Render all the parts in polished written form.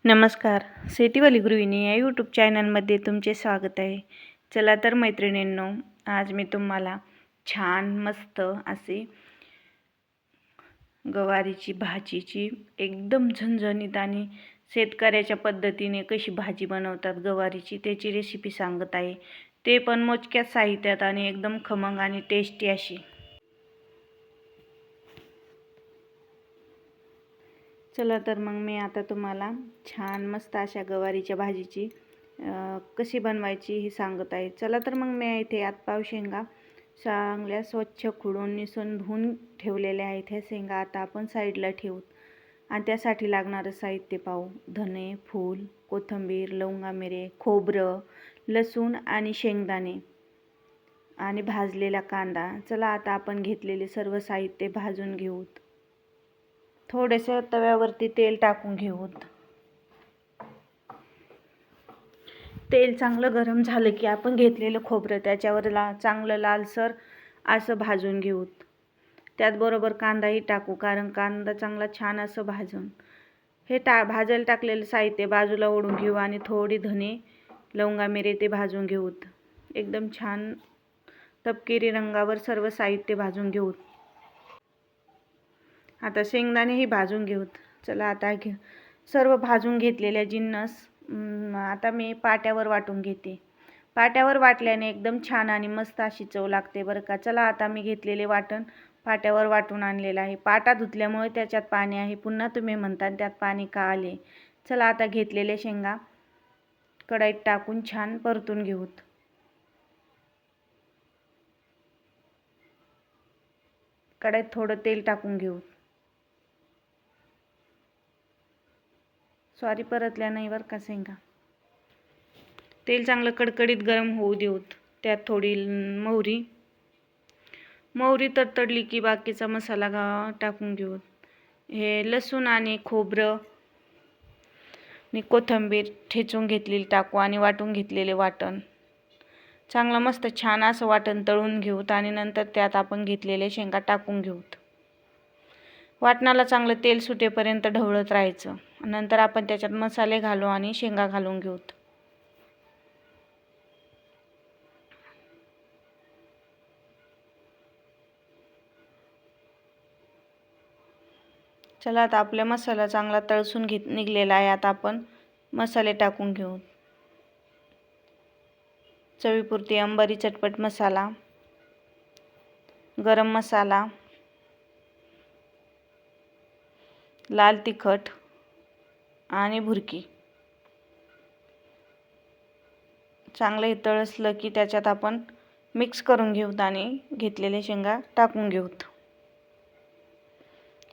नमस्कार. शेतीवाली गृहिणी या यूट्यूब चॅनलमध्ये तुमचे स्वागत आहे. चला तर मैत्रिणींनो, आज मी तुम्हाला छान मस्त असे गवारीची भाजीची एकदम झणझणीत आणि शेतकऱ्याच्या पद्धतीने कशी भाजी बनवतात गवारीची त्याची रेसिपी सांगत आहे. ते पण मोजक्या साहित्यात आणि एकदम खमंग आणि टेस्टी अशी. चला तर मग मी आता तुम्हाला छान मस्त अशा गवारीच्या भाजीची कशी बनवायची हे सांगत आहे. चला तर मग मी इथे पाव शेंगा चांगल्या स्वच्छ खुडून निसून धुवून ठेवलेल्या आहेत. ह्या शेंगा आता आपण साईडला ठेवू आणि त्यासाठी लागणारं साहित्य पाहू. धने, फूल, कोथिंबीर, लवंगा, मिरे, खोबरं, लसूण आणि शेंगदाणे आणि भाजलेला कांदा. चला आता आपण घेतलेले सर्व साहित्य भाजून घेऊ. थोडेसे तव्यावरती तेल टाकून घेऊ. तेल चांगलं गरम झालं की आपण घेतलेलं खोबरं त्याच्यावर चांगलं लालसर असं भाजून घेऊ. त्याचबरोबर कांदाही टाकू, कारण कांदा चांगला छान असं भाजून हे भाजायला टाकलेलं साहित्य बाजूला ओढून घेऊ आणि थोडी धने, लवंगा, मिरे ते भाजून घेऊ. एकदम छान तपकिरी रंगावर सर्व साहित्य भाजून घेऊ. आता शेंगदाणेही भाजून घेऊ. चला आता सर्व भाजून घेतलेल्या जिन्नस आता मी पाट्यावर वाटून घेते. पाट्यावर वाटल्याने एकदम छान आणि मस्त अशी चव लागते बरं का. चला आता मी घेतलेले वाटण पाट्यावर वाटून आणलेलं आहे. पाटा धुतल्यामुळे त्याच्यात पाणी आहे. पुन्हा तुम्ही म्हणता त्यात पाणी का आले. चला आता घेतलेले शेंगा कढईत टाकून छान परतून घेऊ. कढईत थोडं तेल टाकून घेऊ. सॉरी, परतल्या नाही बरं का शेंगा. तेल चांगलं कडकडीत गरम होऊ देऊत. त्यात थोडी मोहरी तडतडली की बाकीचा मसाला टाकून घेऊ. हे लसूण आणि खोबरं आणि कोथिंबीर ठेचून घेतलेली टाकू आणि वाटून घेतलेले वाटण चांगलं मस्त छान असं वाटण तळून घेऊत आणि नंतर त्यात आपण घेतलेले शेंगा टाकून घेऊत. वाटणाला चांगलं तेल सुटेपर्यंत ढवळत राहायचं. नंतर आपण त्याच्यात मसाले घालू आणि शेंगा घालून घेऊत. चला आता आपला मसाला चांगला तळसून निघलेला आहे. आता आपण मसाले टाकून घेऊ. चवीपुरती अंबारी चटपट मसाला, गरम मसाला, लाल तिखट आणि भुरकी. चांगलं हे तळसलं की त्याच्यात आपण मिक्स करून घेऊत आणि घेतलेले शेंगा टाकून घेऊत.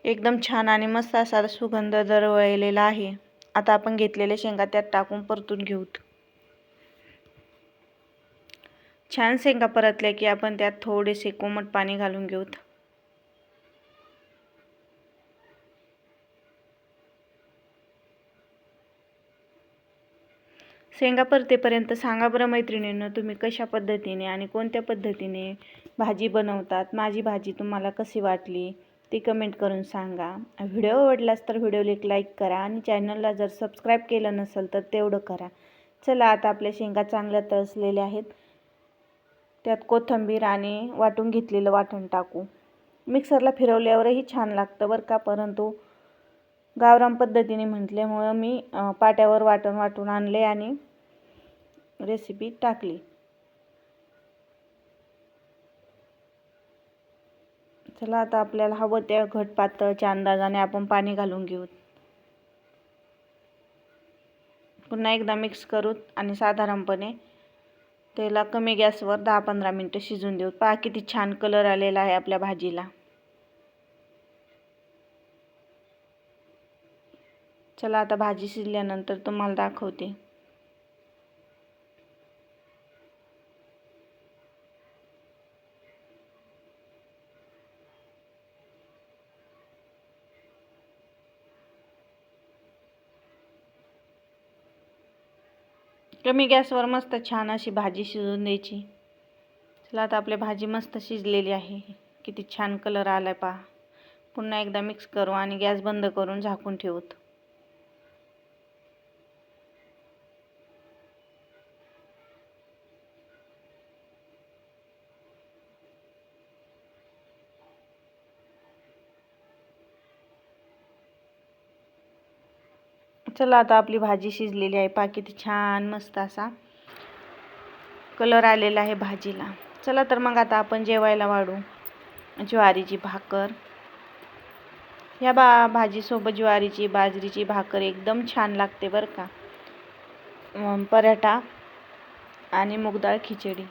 एकदम छान आणि मस्त असा सुगंध दरवळलेला आहे. आता आपण घेतलेले शेंगा त्यात टाकून परतून घेऊत. छान शेंगा परतल्या की आपण त्यात थोडेसे कोमट पाणी घालून घेऊत. शेंगा परतेपर्यंत सांगा बरं मैत्रिणींनो, तुम्ही कशा पद्धतीने आणि कोणत्या पद्धतीने भाजी बनवतात. माझी भाजी तुम्हाला कशी वाटली ती कमेंट करून सांगा. व्हिडिओ आवडलास तर व्हिडिओला एक लाईक करा आणि चॅनलला जर सबस्क्राईब केलं नसेल तर तेवढं करा. चला आता आपल्या शेंगा चांगल्या तळसलेल्या आहेत. त्यात कोथिंबीर आणि वाटून घेतलेलं वाटण टाकू. मिक्सरला फिरवल्यावरही छान लागतं बरं का, परंतु गावरान पद्धतीने म्हटल्यामुळं मी पाट्यावर वाटून आणले आणि रेसिपी टाकली. चला आता आपल्याला हवं त्या घट पातळच्या अंदाजाने आपण पाणी घालून घेऊ. पुन्हा एकदा मिक्स करू आणि साधारणपणे त्याला कमी गॅसवर 10-15 मिनिटं शिजून देऊ. पहा किती छान कलर आलेला आहे आपल्या भाजीला. चला आता भाजी शिजल्यानंतर तुम्हाला दाखवते. कमी गॅसवर मस्त छान अशी भाजी शिजवून द्यायची. चला आता आपली भाजी मस्त शिजलेली आहे. किती छान कलर आलाय पहा. पुन्हा एकदा मिक्स करू आणि गॅस बंद करून झाकून ठेवू. चला आता आपली भाजी शिजलेली आहे. पहा किती छान मस्त असा कलर आलेला आहे भाजीला. चला तर मग आता आपण जेवायला वाढू. ज्वारीची भाकर, ह्या भाजीसोबत ज्वारीची बाजरीची भाकर एकदम छान लागते बरं का. पराठा आणि मूगडाळ खिचडी.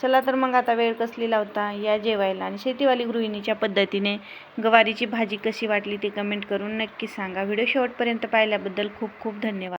चला तर मग आता वेळ कसली लावता, या जेवायला. आणि शेतीवाली गृहिणीच्या पद्धतीने गवारीची भाजी कशी वाटली ती कमेंट करून नक्की सांगा. व्हिडिओ शेवटपर्यंत पाहिल्याबद्दल खूप खूप धन्यवाद.